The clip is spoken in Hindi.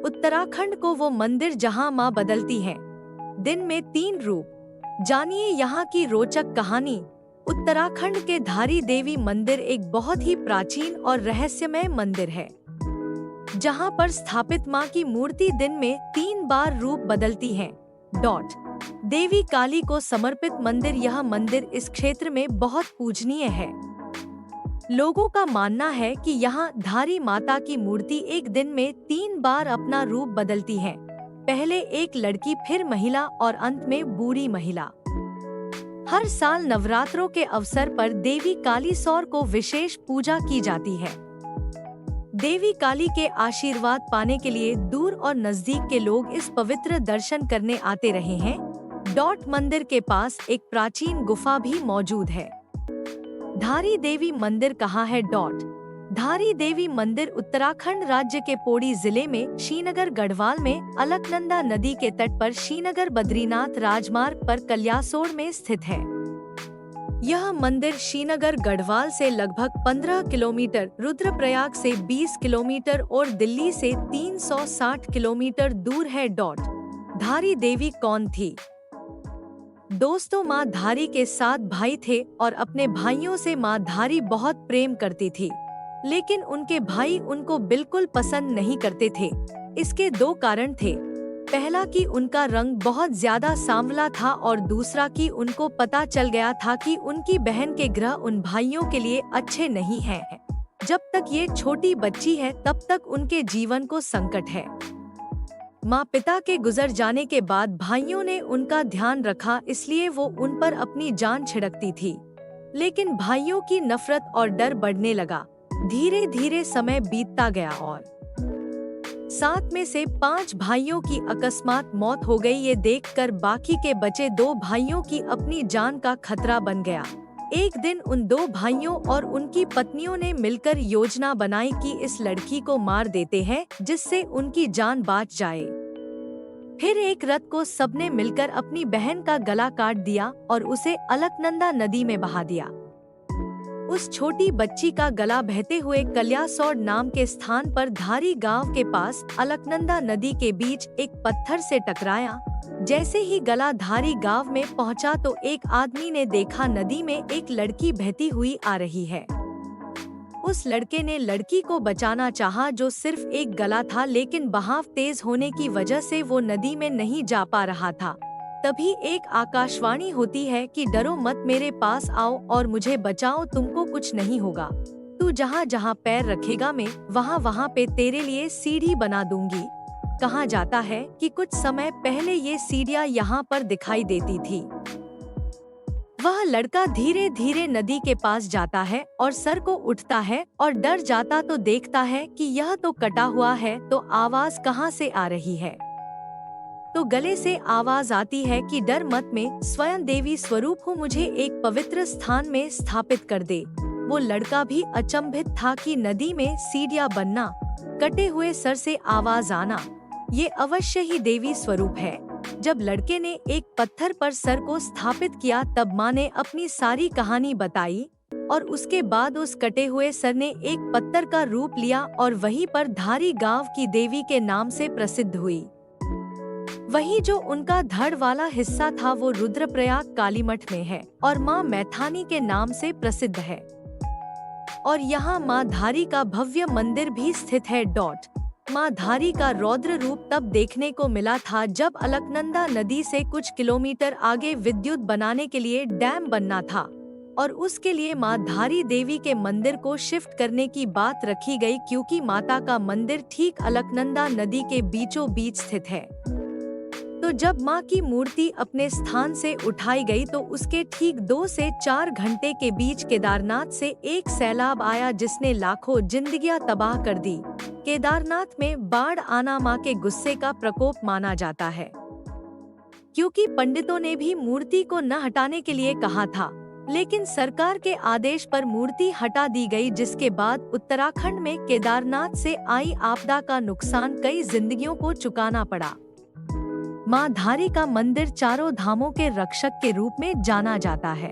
उत्तराखंड को वो मंदिर जहां मां बदलती हैं। दिन में 3 रूप। जानिए यहाँ की रोचक कहानी। उत्तराखंड के धारी देवी मंदिर एक बहुत ही प्राचीन और रहस्यमय मंदिर है, जहां पर स्थापित मां की मूर्ति दिन में 3 बार रूप बदलती है। देवी काली को समर्पित मंदिर। यह मंदिर इस क्षेत्र में बहुत पूजनीय है। लोगों का मानना है कि यहाँ धारी माता की मूर्ति एक दिन में 3 बार अपना रूप बदलती है। पहले एक लड़की, फिर महिला और अंत में बूढ़ी महिला। हर साल नवरात्रों के अवसर पर देवी कालीसौर को विशेष पूजा की जाती है। देवी काली के आशीर्वाद पाने के लिए दूर और नजदीक के लोग इस पवित्र दर्शन करने आते रहे हैं। मंदिर के पास एक प्राचीन गुफा भी मौजूद है। धारी देवी मंदिर कहाँ है? धारी देवी मंदिर उत्तराखंड राज्य के पौड़ी जिले में श्रीनगर गढ़वाल में अलकनंदा नदी के तट पर श्रीनगर बद्रीनाथ राजमार्ग पर कल्यासोड़ में स्थित है। यह मंदिर श्रीनगर गढ़वाल से लगभग 15 किलोमीटर, रुद्रप्रयाग से 20 किलोमीटर और दिल्ली से 360 किलोमीटर दूर है। धारी देवी कौन थी? दोस्तों, माँ धारी के 7 भाई थे और अपने भाइयों से माँ धारी बहुत प्रेम करती थी, लेकिन उनके भाई उनको बिल्कुल पसंद नहीं करते थे। इसके 2 कारण थे। पहला कि उनका रंग बहुत ज्यादा सांवला था और दूसरा कि उनको पता चल गया था कि उनकी बहन के ग्रह उन भाइयों के लिए अच्छे नहीं हैं। जब तक ये छोटी बच्ची है तब तक उनके जीवन को संकट है। माँ पिता के गुजर जाने के बाद भाइयों ने उनका ध्यान रखा, इसलिए वो उन पर अपनी जान छिड़कती थी। लेकिन भाइयों की नफरत और डर बढ़ने लगा। धीरे धीरे समय बीतता गया और 7 में से 5 भाइयों की अकस्मात मौत हो गई। ये देखकर बाकी के बचे 2 भाइयों की अपनी जान का खतरा बन गया। एक दिन उन 2 भाइयों और उनकी पत्नियों ने मिलकर योजना बनाई कि इस लड़की को मार देते हैं, जिससे उनकी जान बच जाए। फिर एक रात को सबने मिलकर अपनी बहन का गला काट दिया और उसे अलकनंदा नदी में बहा दिया। उस छोटी बच्ची का गला बहते हुए कल्यासौड़ नाम के स्थान पर धारी गांव के पास अलकनंदा नदी के बीच एक पत्थर से टकराया। जैसे ही गला धारी गांव में पहुंचा तो एक आदमी ने देखा नदी में एक लड़की बहती हुई आ रही है। उस लड़के ने लड़की को बचाना चाहा, जो सिर्फ एक गला था, लेकिन बहाव तेज होने की वजह से वो नदी में नहीं जा पा रहा था। तभी एक आकाशवाणी होती है कि डरो मत, मेरे पास आओ और मुझे बचाओ, तुमको कुछ नहीं होगा। तू जहाँ जहाँ पैर रखेगा मैं वहाँ पे तेरे लिए सीढ़ी बना दूंगी। कहा जाता है कि कुछ समय पहले ये सीढ़ियाँ यहाँ पर दिखाई देती थी। वह लड़का धीरे धीरे नदी के पास जाता है और सर को उठता है और डर जाता तो देखता है कि यह तो कटा हुआ है, तो आवाज कहाँ से आ रही है? तो गले से आवाज आती है कि डर मत, मैं स्वयं देवी स्वरूप हूँ, मुझे एक पवित्र स्थान में स्थापित कर दे। वो लड़का भी अचंभित था कि नदी में सीढ़ियाँ बनना, कटे हुए सर से आवाज आना, ये अवश्य ही देवी स्वरूप है। जब लड़के ने एक पत्थर पर सर को स्थापित किया तब माँ ने अपनी सारी कहानी बताई और उसके बाद उस कटे हुए सर ने एक पत्थर का रूप लिया और वहीं पर धारी गांव की देवी के नाम से प्रसिद्ध हुई। वही जो उनका धड़ वाला हिस्सा था वो रुद्रप्रयाग कालीमठ में है और माँ मैथानी के नाम से प्रसिद्ध है। और यहाँ माँ धारी का भव्य मंदिर भी स्थित है। माँ धारी का रौद्र रूप तब देखने को मिला था जब अलकनंदा नदी से कुछ किलोमीटर आगे विद्युत बनाने के लिए डैम बनना था और उसके लिए माँ धारी देवी के मंदिर को शिफ्ट करने की बात रखी गई, क्योंकि माता का मंदिर ठीक अलकनंदा नदी के बीचों बीच स्थित है। तो जब माँ की मूर्ति अपने स्थान से उठाई गई तो उसके ठीक 2 से 4 घंटे के बीच केदारनाथ से एक सैलाब आया जिसने लाखों जिंदगियां तबाह कर दी। केदारनाथ में बाढ़ आना माँ के गुस्से का प्रकोप माना जाता है, क्योंकि पंडितों ने भी मूर्ति को न हटाने के लिए कहा था, लेकिन सरकार के आदेश पर मूर्ति हटा दी गई, जिसके बाद उत्तराखंड में केदारनाथ से आई आपदा का नुकसान कई जिंदगियों को चुकाना पड़ा। माँ धारी का मंदिर चारों धामों के रक्षक के रूप में जाना जाता है।